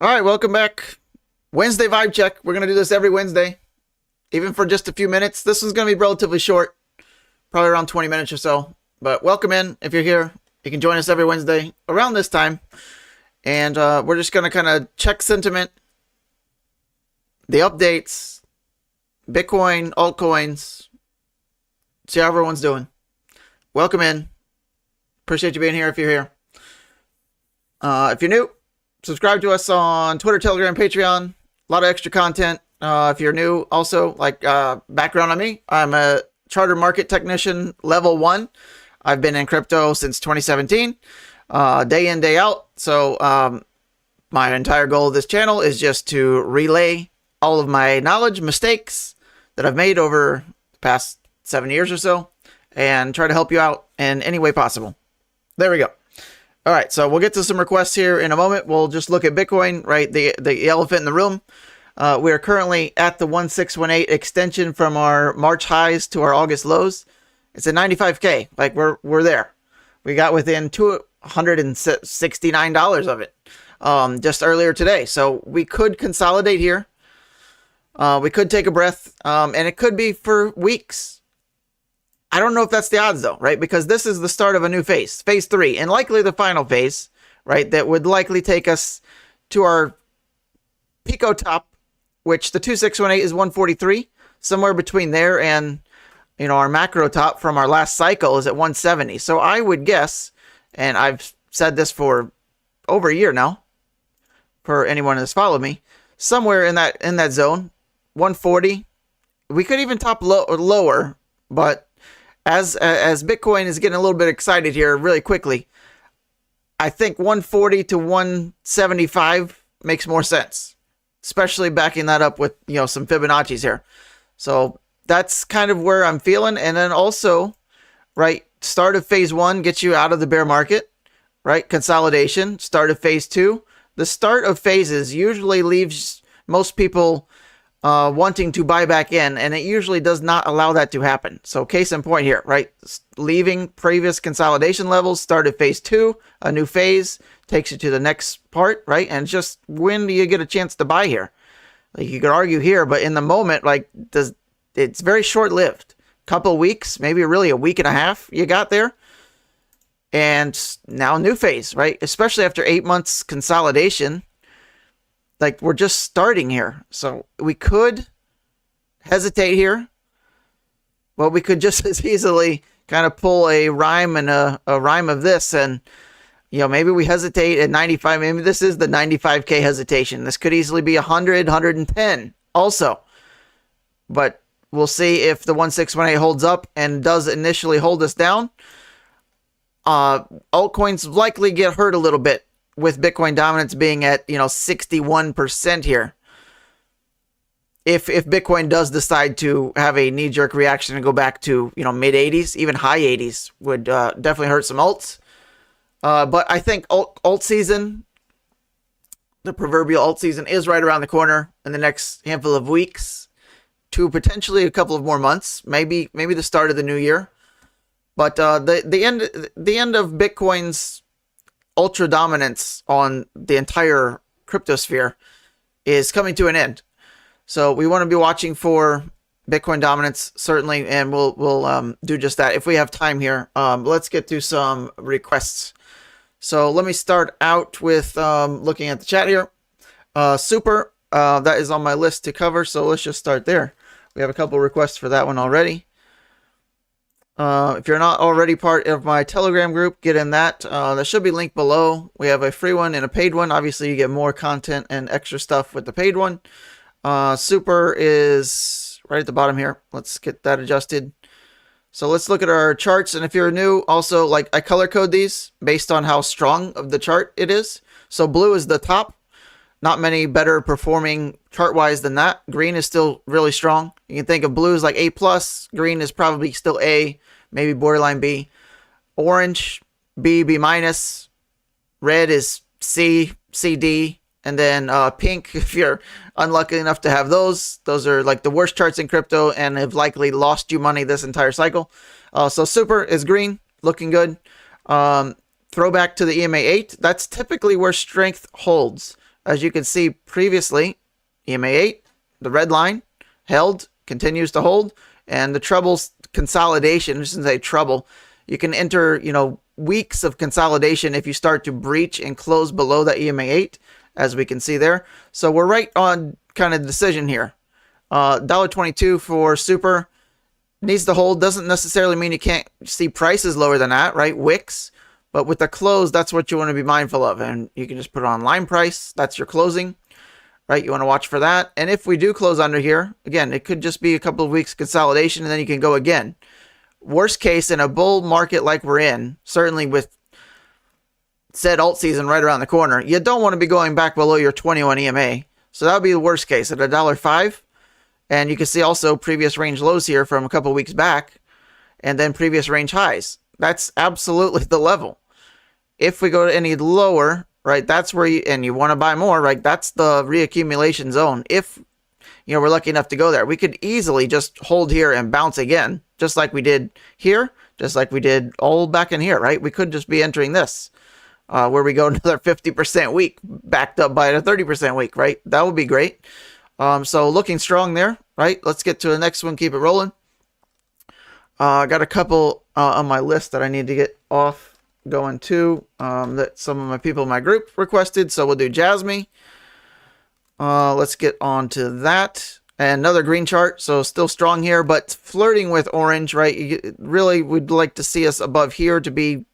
All right, welcome back. Wednesday vibe check. We're going to do this every Wednesday, even for just a few minutes. This one's going to be relatively short, probably around 20 minutes or so. But welcome in. If you're here, you can join us every Wednesday around this time. And we're just going to kind of check sentiment, the updates, Bitcoin, altcoins, see how everyone's doing. Welcome in. Appreciate you being here if you're here. If you're new, subscribe to us on Twitter, Telegram, Patreon. A lot of extra content. If you're new, also, like background on me, I'm a charter market technician level 1. I've been in crypto since 2017, day in, day out. So my entire goal of this channel is just to relay all of my knowledge, mistakes that I've made over the past 7 years or so, and try to help you out in any way possible. There we go. All right, so we'll get to some requests here in a moment. We'll just look at Bitcoin, right? The elephant in the room. We are currently at the 1618 extension from our March highs to our August lows. It's at 95K. Like we're there. We got within $269 of it just earlier today. So we could consolidate here. We could take a breath, and it could be for weeks. I don't know if that's the odds though, right? Because this is the start of a new phase, phase 3, and likely the final phase, right? That would likely take us to our Pico top, which the 2618 is 143, somewhere between there and, you know, our macro top from our last cycle is at 170. So I would guess, and I've said this for over a year now, for anyone that's followed me, somewhere in that zone, 140. We could even top lower, but as Bitcoin is getting a little bit excited here really quickly, I think 140 to 175 makes more sense, especially backing that up with, you know, some Fibonacci's here. So that's kind of where I'm feeling. And then also, right, start of phase 1 gets you out of the bear market, right? Consolidation, start of phase 2. The start of phases usually leaves most people wanting to buy back in, and it usually does not allow that to happen. So case in point here, right? Leaving previous consolidation levels, start at phase 2, a new phase takes you to the next part, right? And just when do you get a chance to buy here? Like you could argue here, but in the moment, like it's very short-lived. Couple weeks, maybe really a week and a half you got there. And now new phase, right? Especially after 8 months consolidation. Like, we're just starting here. So we could hesitate here. But we could just as easily kind of pull a rhyme and a rhyme of this. And, you know, maybe we hesitate at 95. Maybe this is the 95K hesitation. This could easily be 100, 110 also. But we'll see if the 1618 holds up and does initially hold us down. Altcoins likely get hurt a little bit, with Bitcoin dominance being at, you know, 61% here. If Bitcoin does decide to have a knee-jerk reaction and go back to, you know, mid-80s, even high 80s, would definitely hurt some alts. But I think alt season, the proverbial alt season, is right around the corner in the next handful of weeks to potentially a couple of more months, maybe the start of the new year. But the end of Bitcoin's ultra dominance on the entire cryptosphere is coming to an end. So we want to be watching for Bitcoin dominance, certainly, and we'll do just that if we have time here. Let's get to some requests. So let me start out with looking at the chat here. Super, that is on my list to cover, so let's just start there. We have a couple requests for that one already. If you're not already part of my Telegram group, get in that. There should be linked below. We have a free one and a paid one. Obviously, you get more content and extra stuff with the paid one. Super is right at the bottom here. Let's get that adjusted. So let's look at our charts. And if you're new, also, like, I color code these based on how strong of the chart it is. So blue is the top. Not many better performing chart-wise than that. Green is still really strong. You can think of blue as like A+. Green is probably still A, maybe borderline B. Orange, B, B-. Red is C, C, D. And then pink, if you're unlucky enough to have those are like the worst charts in crypto and have likely lost you money this entire cycle. So super is green, looking good. Throwback to the EMA 8. That's typically where strength holds, as you can see previously, EMA 8, the red line, held, continues to hold, and the trouble consolidation, I shouldn't say trouble, you can enter, you know, weeks of consolidation if you start to breach and close below that EMA 8, as we can see there. So we're right on kind of decision here. $1.22 for super, needs to hold. Doesn't necessarily mean you can't see prices lower than that, right? Wicks. But with the close, that's what you want to be mindful of. And you can just put it on line price. That's your closing, right? You want to watch for that. And if we do close under here, again, it could just be a couple of weeks consolidation and then you can go again. Worst case, in a bull market like we're in, certainly with said alt season right around the corner, you don't want to be going back below your 21 EMA. So that would be the worst case at $1.05. And you can see also previous range lows here from a couple weeks back, and then previous range highs. That's absolutely the level. If we go to any lower, right, that's where you, and you want to buy more, right, that's the reaccumulation zone. If, you know, we're lucky enough to go there, we could easily just hold here and bounce again, just like we did here, just like we did all back in here, right? We could just be entering this, where we go another 50% week, backed up by a 30% week, right? That would be great. So looking strong there, right? Let's get to the next one. Keep it rolling. I got a couple on my list that I need to get off going to, that some of my people in my group requested. So we'll do Jasmy. Let's get on to that. And another green chart. So still strong here, but flirting with orange, right? You really would like to see us above here to be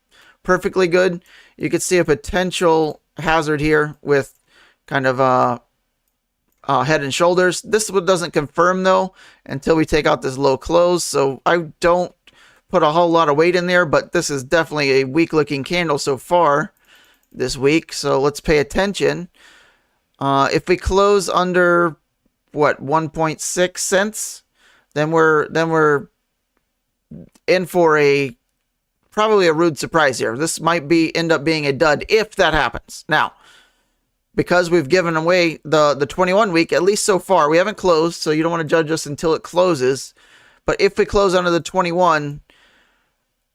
perfectly good. You could see a potential hazard here with kind of, head and shoulders. This one doesn't confirm though until we take out this low close, so I don't put a whole lot of weight in there, but this is definitely a weak looking candle so far this week, so let's pay attention. If we close under what, 1.6 cents, then we're in for a probably a rude surprise here. This might end up being a dud if that happens. Now, because we've given away the 21 week, at least so far, we haven't closed, so you don't want to judge us until it closes. But if we close under the 21,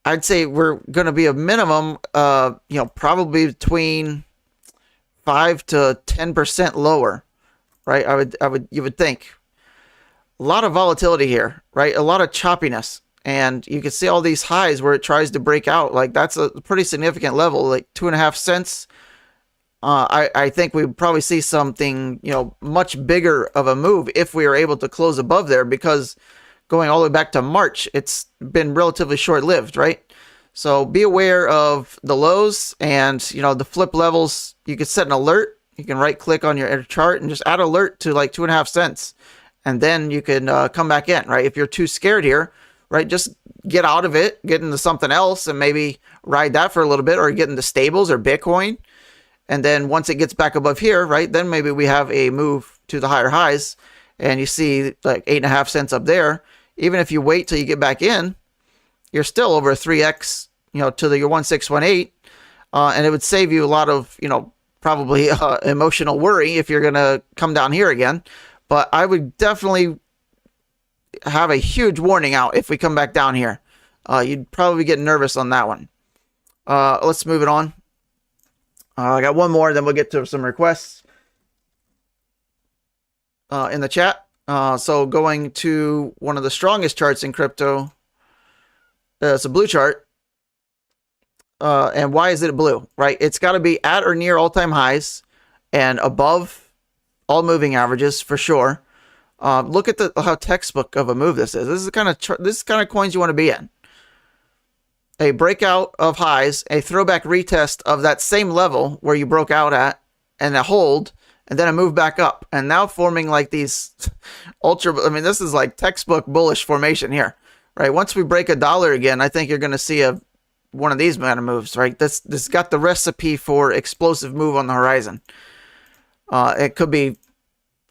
I'd say we're going to be a minimum, you know, probably between 5 to 10% lower, right? You would think. A lot of volatility here, right? A lot of choppiness. And you can see all these highs where it tries to break out. Like, that's a pretty significant level, like 2.5 cents. I think we would probably see something, you know, much bigger of a move if we are able to close above there, because going all the way back to March, it's been relatively short-lived, right? So be aware of the lows and, you know, the flip levels. You can set an alert. You can right-click on your chart and just add alert to like 2.5 cents. And then you can come back in, right? If you're too scared here, right, just get out of it, get into something else and maybe ride that for a little bit, or get into stables or Bitcoin. And then once it gets back above here, right, then maybe we have a move to the higher highs and you see like 8.5 cents up there. Even if you wait till you get back in, you're still over 3x, you know, to your 1618. And it would save you a lot of, you know, probably emotional worry if you're going to come down here again. But I would definitely have a huge warning out if we come back down here. You'd probably get nervous on that one. Let's move it on. I got one more, then we'll get to some requests in the chat. So going to one of the strongest charts in crypto, it's a blue chart. And why is it blue, right? It's got to be at or near all-time highs and above all moving averages for sure. Look at how textbook of a move this is. This is the kind of coins you want to be in. A breakout of highs, a throwback retest of that same level where you broke out at, and a hold, and then a move back up. And now forming like these I mean, this is like textbook bullish formation here, right? Once we break $1 again, I think you're going to see one of these kind of moves, right? This got the recipe for explosive move on the horizon. It could be a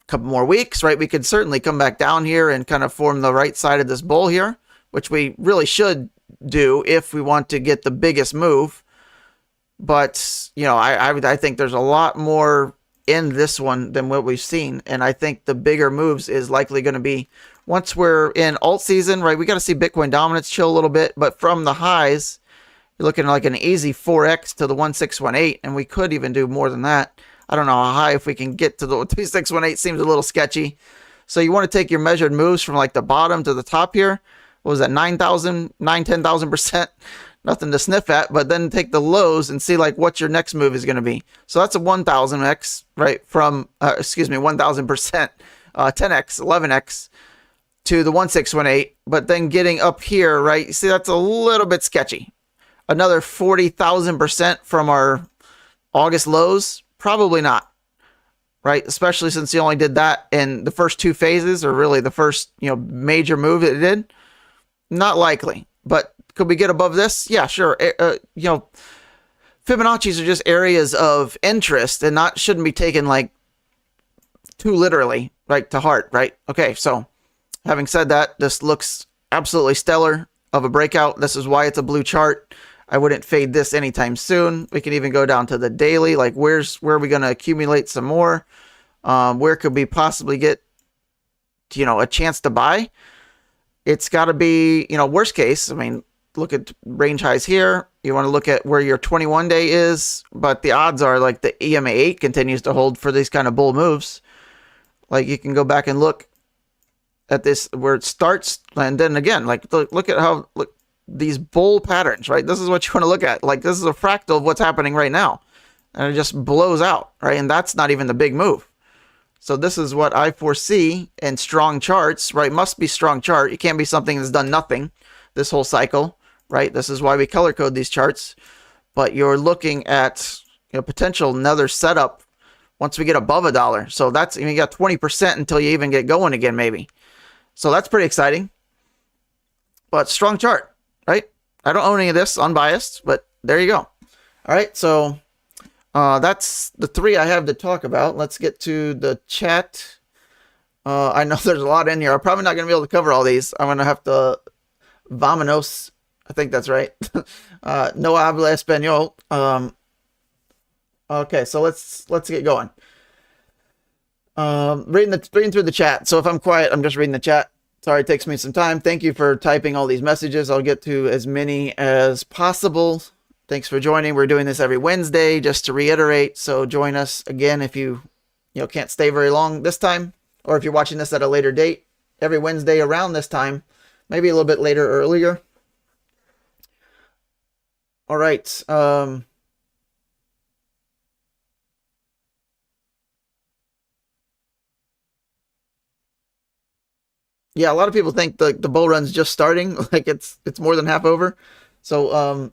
couple more weeks, right? We could certainly come back down here and kind of form the right side of this bull here, which we really should do if we want to get the biggest move. But, you know, I think there's a lot more in this one than what we've seen. And I think the bigger moves is likely going to be once we're in alt season, right? We got to see Bitcoin dominance chill a little bit, but from the highs, you're looking like an easy 4x to the 1618, and we could even do more than that. I don't know how high if we can get to the 2618 seems a little sketchy. So you want to take your measured moves from like the bottom to the top here. What was that? 9,000, 10,000%. Nothing to sniff at, but then take the lows and see like what your next move is going to be. So that's a 1000x, right? From, 1000%, 10x, 11x to the 1618, but then getting up here, right? You see, that's a little bit sketchy. Another 40,000% from our August lows? Probably not, right? Especially since you only did that in the first two phases, or really the first, major move that it did. Not likely, but could we get above this? Yeah, sure. Fibonacci's are just areas of interest and shouldn't be taken like too literally, right, to heart, right? Okay, so having said that, this looks absolutely stellar of a breakout. This is why it's a blue chart. I wouldn't fade this anytime soon. We can even go down to the daily. Like, where are we going to accumulate some more? Where could we possibly get, a chance to buy? It's got to be, worst case. I mean, look at range highs here. You want to look at where your 21 day is, but the odds are like the EMA 8 continues to hold for these kind of bull moves. Like, you can go back and look at this where it starts, and then again, like look at how these bull patterns, right? This is what you want to look at. Like, this is a fractal of what's happening right now, and it just blows out, right? And that's not even the big move. So this is what I foresee in strong charts, right? Must be strong chart. It can't be something that's done nothing this whole cycle, right? This is why we color code these charts. But you're looking at potential another setup once we get above $1. So that's, you got 20% until you even get going again, maybe. So that's pretty exciting. But strong chart, right? I don't own any of this, unbiased, but there you go. All right, so that's the three I have to talk about. Let's get to the chat. I know there's a lot in here. I'm probably not going to be able to cover all these. I'm going to have to Vámonos. I think that's right. No habla español. Okay, so let's get going. Reading through the chat. So if I'm quiet, I'm just reading the chat. Sorry, it takes me some time. Thank you for typing all these messages. I'll get to as many as possible. Thanks for joining. We're doing this every Wednesday, just to reiterate. So join us again if you can't stay very long this time, or if you're watching this at a later date. Every Wednesday around this time, maybe a little bit later, earlier. All right. Yeah, a lot of people think the bull run's just starting, like it's more than half over. So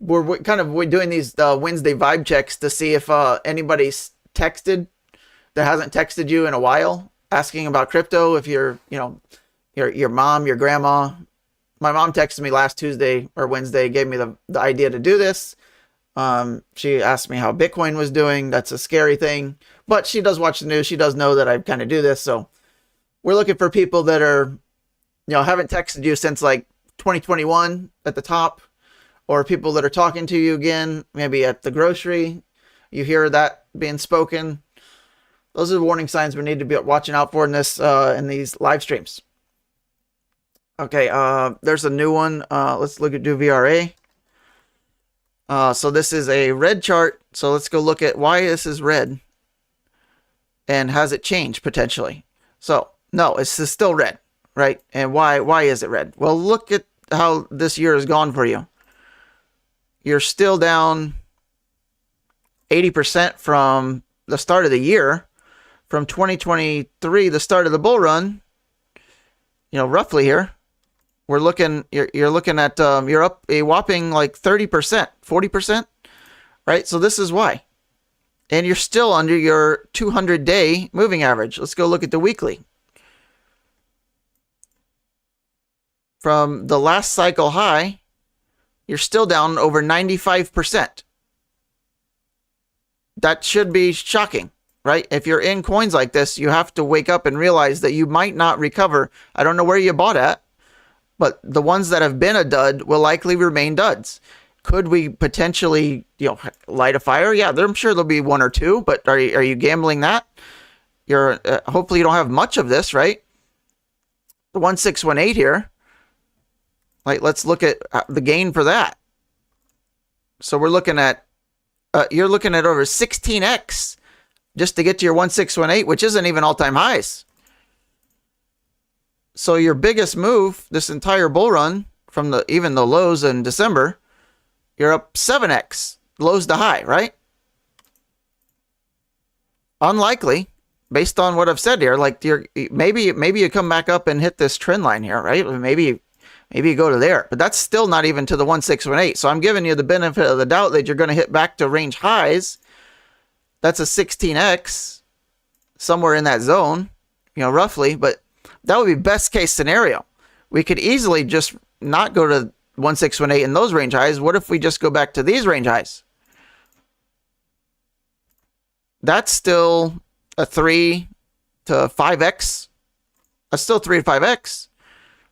we're doing these Wednesday vibe checks to see if anybody's texted that hasn't texted you in a while, asking about crypto. If you're, your mom, your grandma. My mom texted me last Tuesday or Wednesday, gave me the idea to do this. She asked me how Bitcoin was doing. That's a scary thing, but she does watch the news. She does know that I kind of do this. So we're looking for people that are, haven't texted you since like 2021 at the top, or people that are talking to you again, maybe at the grocery. You hear that being spoken. Those are the warning signs we need to be watching out for in these live streams. Okay, there's a new one. Let's do VRA. So this is a red chart. So let's go look at why this is red. And has it changed potentially? So no, it's still red, right? And why is it red? Well, look at how this year has gone for you. You're still down 80% from the start of the year. From 2023, the start of the bull run, roughly here, you're looking at, you're up a whopping like 30%, 40%, right? So this is why. And you're still under your 200-day moving average. Let's go look at the weekly. From the last cycle high, you're still down over 95%. That should be shocking, right? If you're in coins like this, you have to wake up and realize that you might not recover. I don't know where you bought at, but the ones that have been a dud will likely remain duds. Could we potentially, light a fire? Yeah, I'm sure there'll be one or two, but are you gambling that? You're hopefully you don't have much of this, right? The 1618 here. Like, let's look at the gain for that. So we're looking at, you're looking at over 16x just to get to your 1618, which isn't even all-time highs. So your biggest move this entire bull run from even the lows in December, you're up 7x, lows to high, right? Unlikely, based on what I've said here. Like maybe you come back up and hit this trend line here, right? Maybe you go to there, but that's still not even to the 1618. So I'm giving you the benefit of the doubt that you're going to hit back to range highs. That's a 16x, somewhere in that zone, roughly. But that would be best case scenario. We could easily just not go to 1618 in those range highs. What if we just go back to these range highs? That's still a 3 to 5x. That's still 3 to 5x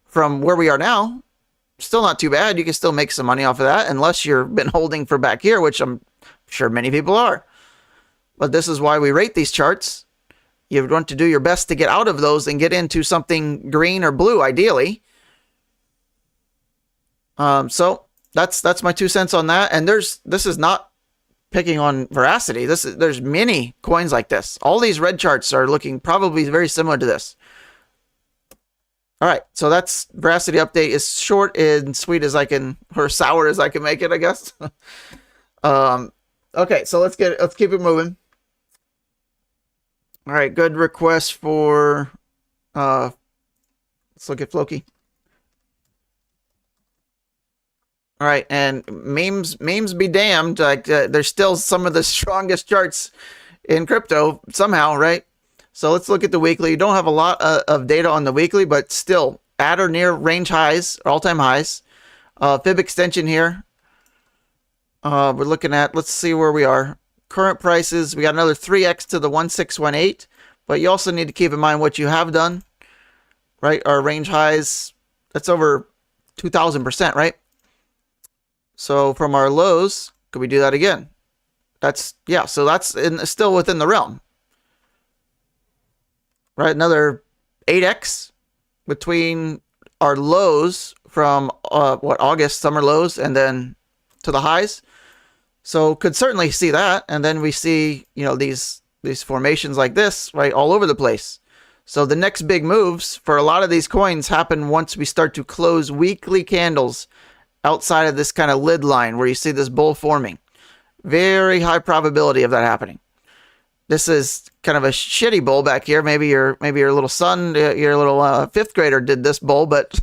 from where we are now. Still not too bad. You can still make some money off of that, unless you've been holding for back here, which I'm sure many people are. But this is why we rate these charts. You want to do your best to get out of those and get into something green or blue, ideally. So that's my 2 cents on that. And this is not picking on Verasity. There's many coins like this. All these red charts are looking probably very similar to this. All right, so that's Verasity update. As short and sweet as I can, or sour as I can make it, I guess. Okay, so let's keep it moving. All right, good request for let's look at Floki. All right, and memes be damned. Like there's still some of the strongest charts in crypto somehow, right? So let's look at the weekly. You don't have a lot of data on the weekly, but still at or near range highs, all-time highs. Fib extension here. We're looking at, let's see where we are. Current prices, we got another 3x to the 1618, but you also need to keep in mind what you have done, right? Our range highs, that's over 2,000%, right? So from our lows, could we do that again? So that's still within the realm. Right, another 8x between our lows from August summer lows and then to the highs. So could certainly see that, and then we see these formations like this right all over the place. So the next big moves for a lot of these coins happen once we start to close weekly candles outside of this kind of lid line where you see this bull forming. Very high probability of that happening. This is kind of a shitty bull back here. Maybe your little son, your little fifth grader did this bull, but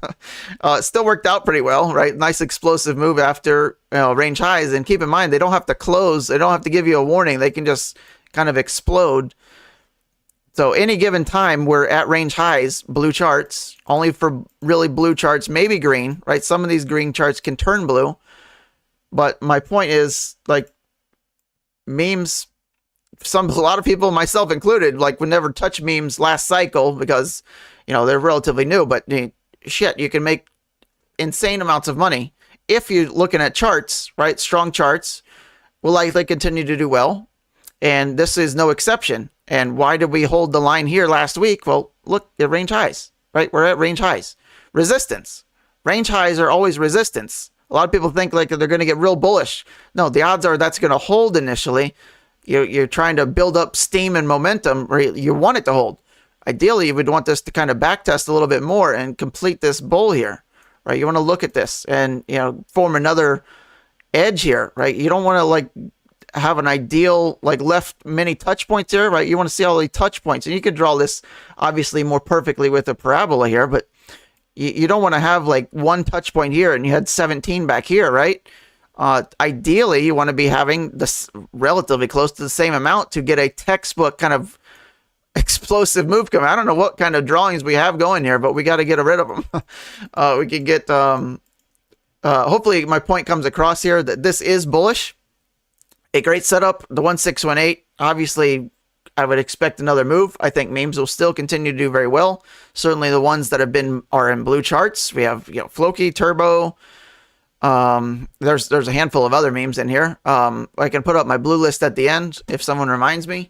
it still worked out pretty well, right? Nice explosive move after range highs. And keep in mind, they don't have to close. They don't have to give you a warning. They can just kind of explode. So any given time, we're at range highs, blue charts, only for really blue charts, maybe green, right? Some of these green charts can turn blue. But my point is, like, memes, a lot of people, myself included, like, would never touch memes last cycle because, they're relatively new. But shit, you can make insane amounts of money if you're looking at charts, right? Strong charts will likely continue to do well. And this is no exception. And why did we hold the line here last week? Well, look at range highs, right? We're at range highs. Resistance. Range highs are always resistance. A lot of people think like they're going to get real bullish. No, the odds are that's going to hold initially. You're trying to build up steam and momentum, or you want it to hold. Ideally, you would want this to kind of backtest a little bit more and complete this bull here, right? You want to look at this and, form another edge here, right? You don't want to like have an ideal, like left many touch points here, right? You want to see all the touch points, and you could draw this obviously more perfectly with a parabola here, but you don't want to have like one touch point here and you had 17 back here, right? Ideally, you want to be having this relatively close to the same amount to get a textbook kind of explosive move coming. I don't know what kind of drawings we have going here, but we got to get rid of them. We can get, hopefully my point comes across here that this is bullish. A great setup, the 1618. Obviously, I would expect another move. I think memes will still continue to do very well. Certainly the ones that are in blue charts. We have, Floki, Turbo. There's a handful of other memes in here. I can put up my blue list at the end if someone reminds me.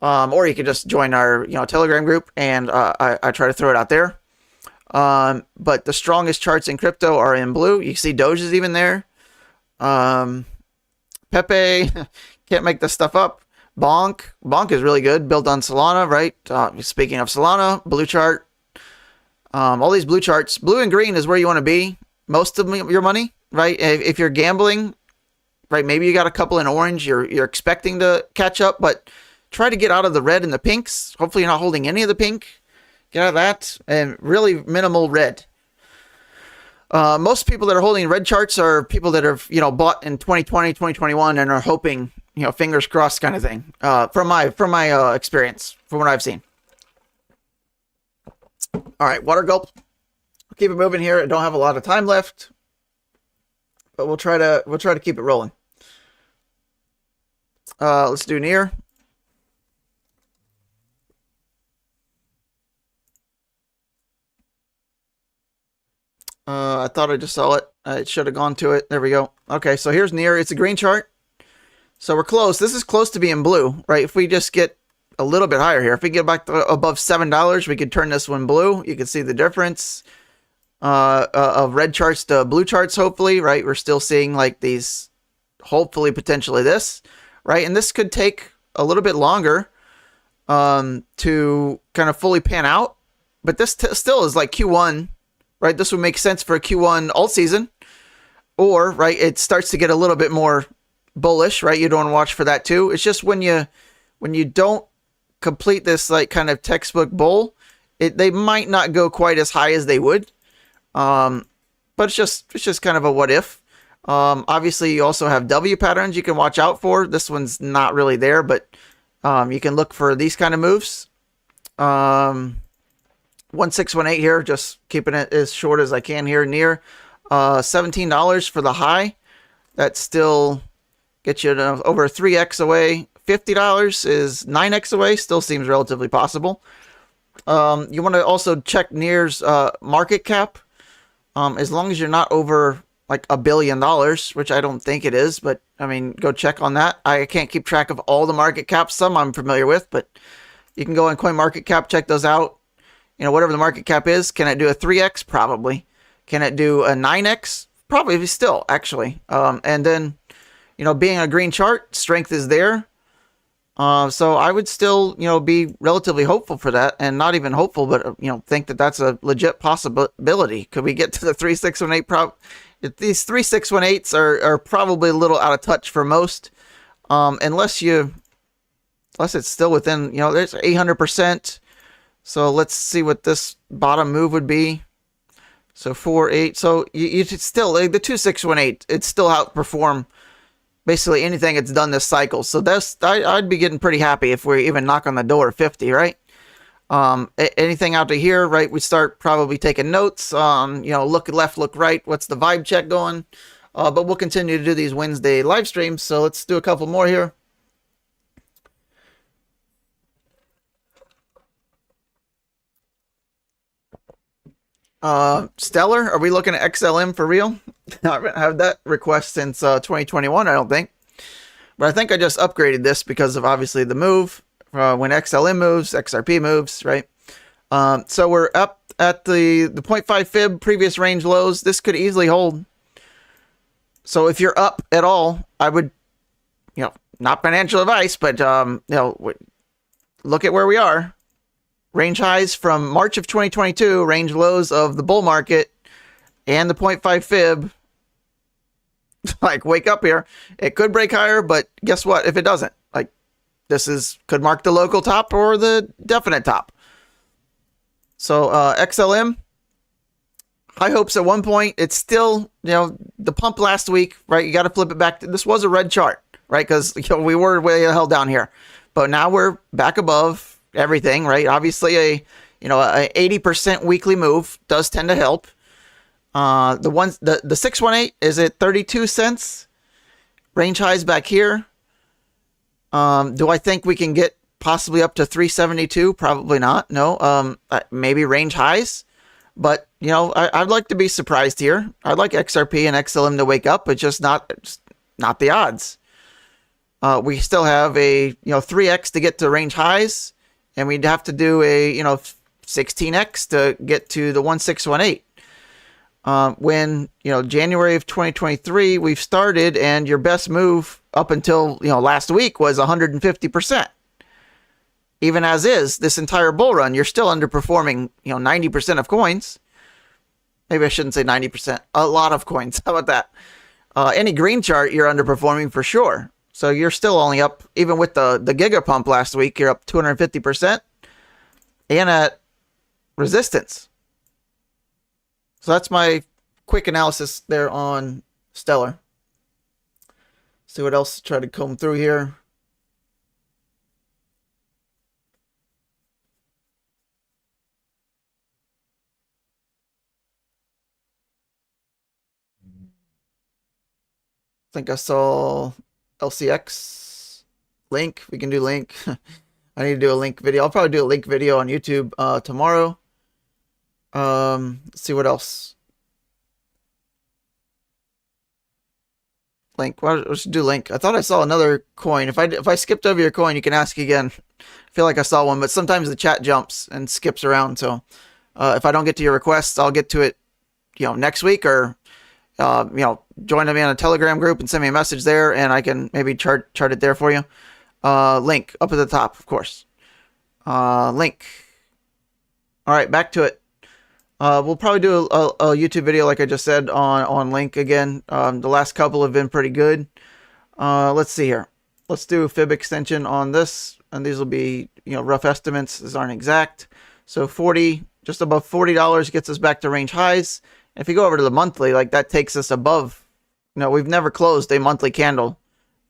Or you can just join our Telegram group, and I try to throw it out there. But the strongest charts in crypto are in blue. You see Doge is even there. Pepe, can't make this stuff up. Bonk is really good, built on Solana, right? Speaking of Solana, blue chart, all these blue charts, blue and green is where you want to be most of your money, right? If you're gambling, right, maybe you got a couple in orange, you're expecting to catch up, but try to get out of the red and the pinks. Hopefully you're not holding any of the pink. Get out of that, and really minimal red. Most people that are holding red charts are people that have, bought in 2020, 2021 and are hoping, fingers crossed kind of thing. From my experience, from what I've seen. All right, water gulp. Keep it moving here. I don't have a lot of time left, but we'll try to keep it rolling. Let's do near. I thought I just saw it. It should have gone to it. There we go. Okay, so here's near. It's a green chart. So we're close. This is close to being blue, right? If we just get a little bit higher here, if we get back to above $7, we could turn this one blue. You can see the difference of red charts to blue charts, hopefully, right? We're still seeing like these, hopefully, potentially this, right? And this could take a little bit longer to kind of fully pan out. But this still is like Q1. Right, this would make sense for a Q1 alt season, or right, it starts to get a little bit more bullish. Right, you don't want to watch for that too. It's just when you don't complete this like kind of textbook bull, they might not go quite as high as they would. But it's just kind of a what if. Obviously, you also have W patterns you can watch out for. This one's not really there, but you can look for these kind of moves. 1618 here, just keeping it as short as I can here. Near $17 for the high. That still gets you to over 3x away. $50 is 9x away. Still seems relatively possible. You want to also check Near's market cap. As long as you're not over like $1 billion, which I don't think it is, but I mean, go check on that. I can't keep track of all the market caps. Some I'm familiar with, but you can go on CoinMarketCap, check those out. Whatever the market cap is. Can it do a 3x? Probably. Can it do a 9x? Probably still, actually. And then, being a green chart, strength is there. So I would still, be relatively hopeful for that, and not even hopeful, but, think that that's a legit possibility. Could we get to the 3618? These 3618s are probably a little out of touch for most, unless it's still within, there's 800%. So let's see what this bottom move would be. So 4.8. So you still, like the 2618, it still outperform basically anything it's done this cycle. So I'd be getting pretty happy if we even knock on the door 50, right? Anything out to here, right? We start probably taking notes. Look left, look right. What's the vibe check going? But we'll continue to do these Wednesday live streams. So let's do a couple more here. Stellar, are we looking at XLM for real? I haven't had that request since 2021, I don't think. But I think I just upgraded this because of obviously the move. When XLM moves, XRP moves, right? So we're up at the 0.5 fib previous range lows. This could easily hold. So if you're up at all, I would, not financial advice, but, look at where we are. Range highs from March of 2022, range lows of the bull market, and the 0.5 fib. Like, wake up here. It could break higher, but guess what? If it doesn't, like, could mark the local top or the definite top. So, XLM, high hopes at one point. It's still, the pump last week, right? You got to flip it back. This was a red chart, right? Because, we were way the hell down here. But now we're back above everything, right? Obviously a 80% weekly move does tend to help. The 618 is at 32 cents. Range highs back here. Do I think we can get possibly up to 372? Probably not. No. Maybe range highs, but I'd like to be surprised here. I'd like XRP and XLM to wake up, but just not the odds. We still have a 3x to get to range highs. And we'd have to do a, 16x to get to the 1618. When, January of 2023, we've started, and your best move up until, last week was 150%. Even as is, this entire bull run, you're still underperforming, 90% of coins. Maybe I shouldn't say 90%. A lot of coins. How about that? Any green chart, you're underperforming for sure. So you're still only up, even with the Giga Pump last week, you're up 250%. And at resistance. So that's my quick analysis there on Stellar. See what else, try to comb through here. I think I saw LCX Link. We can do Link. I need to do a Link video. I'll probably do a Link video on YouTube tomorrow. Let's see what else. Link. Let's do Link. I thought I saw another coin. If I skipped over your coin, you can ask again. I feel like I saw one, but sometimes the chat jumps and skips around. So if I don't get to your requests, I'll get to it, next week, or join me on a Telegram group and send me a message there, and I can maybe chart it there for you. Link up at the top, of course. Link. All right, back to it. We'll probably do a YouTube video, like I just said, on Link again. The last couple have been pretty good. Let's see here. Let's do a fib extension on this, and these will be, rough estimates. These aren't exact. So 40, just above $40 gets us back to range highs. If you go over to the monthly, like that takes us above, we've never closed a monthly candle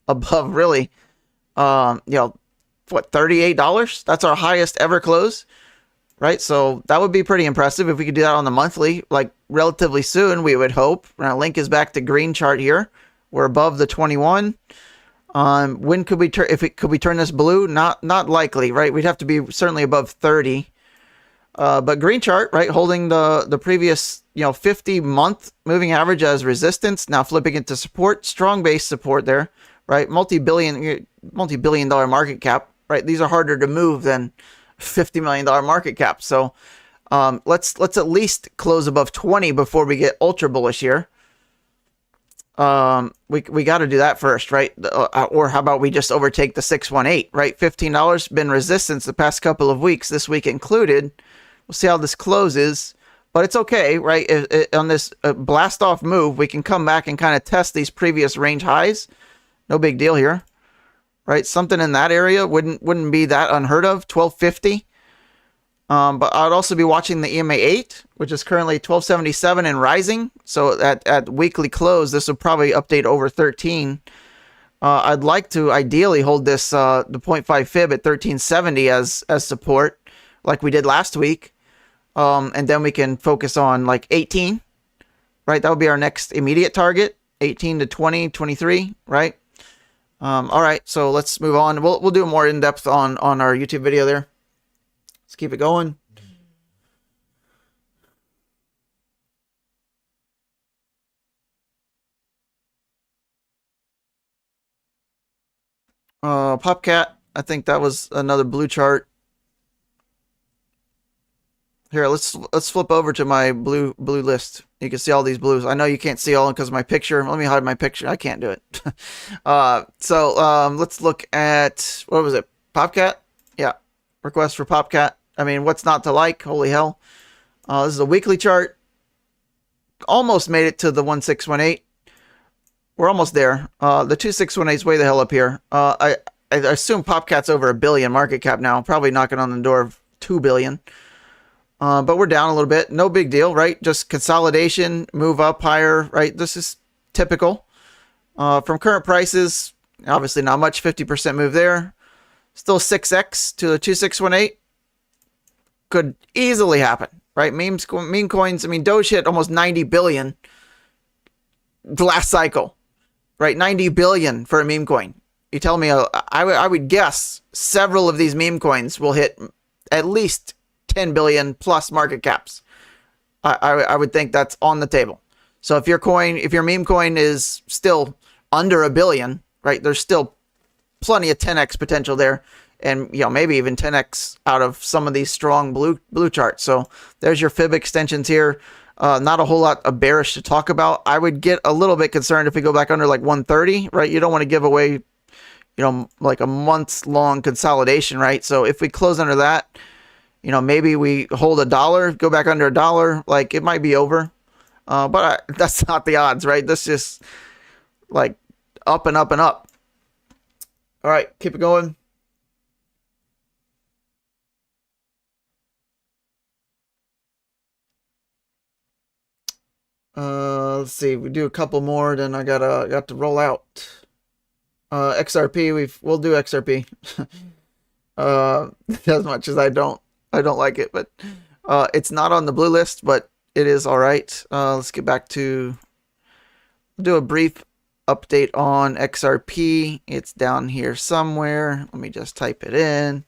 above really, what, $38? That's our highest ever close. Right, so that would be pretty impressive if we could do that on the monthly, like relatively soon, we would hope. Now, Link is back to green chart here. We're above the 21. When could we turn? Could we turn this blue? Not likely, right? We'd have to be certainly above 30. But green chart, right, holding the previous 50-month moving average as resistance. Now flipping it to support, strong base support there, right? Multi-billion dollar market cap, right? These are harder to move than $50 million market cap. So let's at least close above 20 before we get ultra bullish here. We got to do that first, right? Or how about we just overtake the 618, right? $15 been resistance the past couple of weeks, this week included. We'll see how this closes, but it's okay, right? On this blast off move, we can come back and kind of test these previous range highs. No big deal here. Right, something in that area wouldn't be that unheard of. 1250. But I'd also be watching the EMA 8, which is currently 1277 and rising. So at weekly close, this will probably update over 13. I'd like to ideally hold this the 0.5 fib at 1370 as support, like we did last week, and then we can focus on like 18. Right, that would be our next immediate target. 18 to 20, 23. Right. All right, so let's move on. We'll do more in depth on our YouTube video there. Let's keep it going. Popcat, I think that was another blue chart. Here, let's flip over to my blue list. You can see all these blues. I know you can't see all because of my picture. Let me hide my picture. I can't do it. So let's look at, what was it? Popcat? Yeah. Request for Popcat. I mean, what's not to like? Holy hell. This is a weekly chart. Almost made it to the 1618. We're almost there. The 2618 is way the hell up here. I assume Popcat's over $1 billion market cap now. Probably knocking on the door of $2 billion. But we're down a little bit. No big deal, right? Just consolidation, move up higher, right? This is typical. From current prices, obviously not much, 50% move there. Still 6x to the 2618. Could easily happen, right? Meme coins, I mean, Doge hit almost 90 billion the last cycle, right? 90 billion for a meme coin. You tell me, I would guess several of these meme coins will hit at least 10 billion plus market caps. I would think that's on the table. So if your meme coin is still under $1 billion, right? There's still plenty of 10x potential there, and maybe even 10x out of some of these strong blue charts. So there's your fib extensions here. Not a whole lot of bearish to talk about. I would get a little bit concerned if we go back under like 130, right? You don't want to give away, you know, like a month's long consolidation, right? So if we close under that, you know, maybe we hold $1, go back under $1, like it might be over. But that's not the odds, right? This is like up and up and up. All right, keep it going. Let's see. We do a couple more, then I got to roll out. XRP. We'll do XRP. As much as I don't like it, but it's not on the blue list, but it is all right. Let's get back to do a brief update on XRP. It's down here somewhere. Let me just type it in.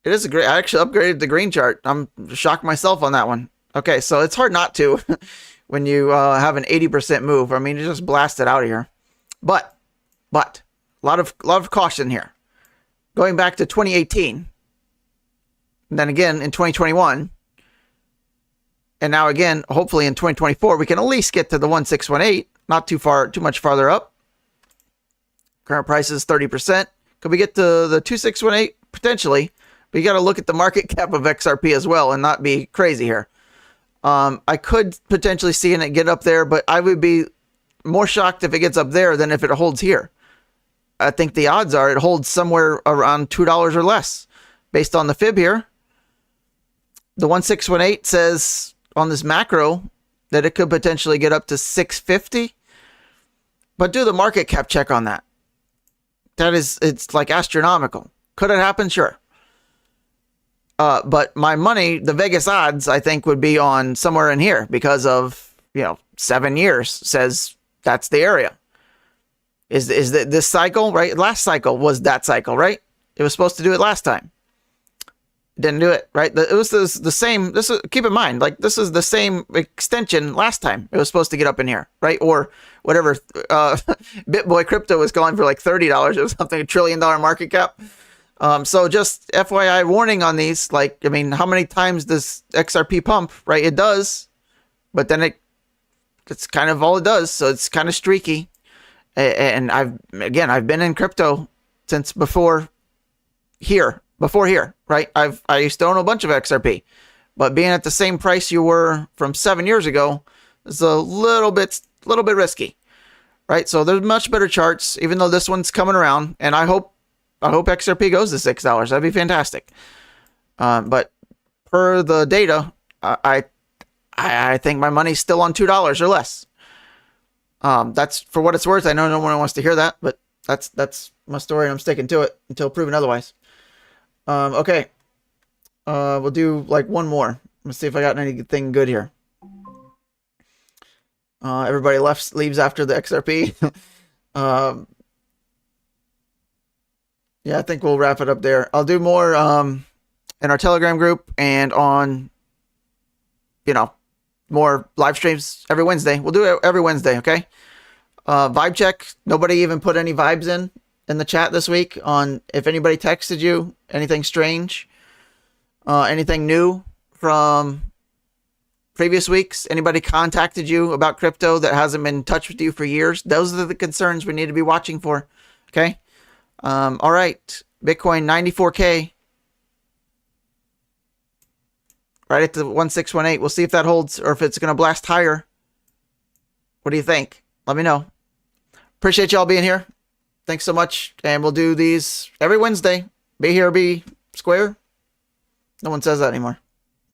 It is a great. I actually upgraded the green chart. I'm shocked myself on that one. Okay, so it's hard not to when you have an 80% move. I mean, you just blast it out of here. But a lot of caution here. Going back to 2018, and then again in 2021, and now again, hopefully in 2024, we can at least get to the 1618. Not too much farther up. Current price is 30%. Could we get to the 2618? Potentially. But you got to look at the market cap of XRP as well and not be crazy here. I could potentially see it get up there, but I would be more shocked if it gets up there than if it holds here. I think the odds are it holds somewhere around $2 or less based on the fib here. The 1618 says on this macro that it could potentially get up to 650, but do the market cap check on that. It's like astronomical. Could it happen? Sure. But my money, the Vegas odds, I think would be on somewhere in here because of, 7 years says that's the area. Is this cycle, right? Last cycle was that cycle, right? It was supposed to do it last time. Didn't do it, right? It was the same. Keep in mind, like this is the same extension last time. It was supposed to get up in here, right? Or whatever. BitBoy Crypto was going for like $30. It was something, $1 trillion market cap. So just FYI warning on these. Like, I mean, how many times does XRP pump, right? It does, but then it's kind of all it does. So it's kind of streaky. And I've been in crypto since before here, right? I used to own a bunch of XRP, but being at the same price you were from 7 years ago is a little bit risky, right? So there's much better charts, even though this one's coming around, and I hope XRP goes to $6. That'd be fantastic. But per the data, I think my money's still on $2 or less. That's for what it's worth. I know no one wants to hear that, but that's my story, and I'm sticking to it until proven otherwise. Okay. We'll do like one more. Let's see if I got anything good here. Everybody leaves after the XRP. Yeah, I think we'll wrap it up there. I'll do more in our Telegram group and on, more live streams every Wednesday. We'll do it every Wednesday, okay? Vibe check. Nobody even put any vibes in the chat this week on if anybody texted you, anything strange, anything new from previous weeks. Anybody contacted you about crypto that hasn't been in touch with you for years? Those are the concerns we need to be watching for, okay? All right. Bitcoin 94K. Right at the 1618. We'll see if that holds or if it's going to blast higher. What do you think? Let me know. Appreciate y'all being here. Thanks so much. And we'll do these every Wednesday. Be here, be square. No one says that anymore.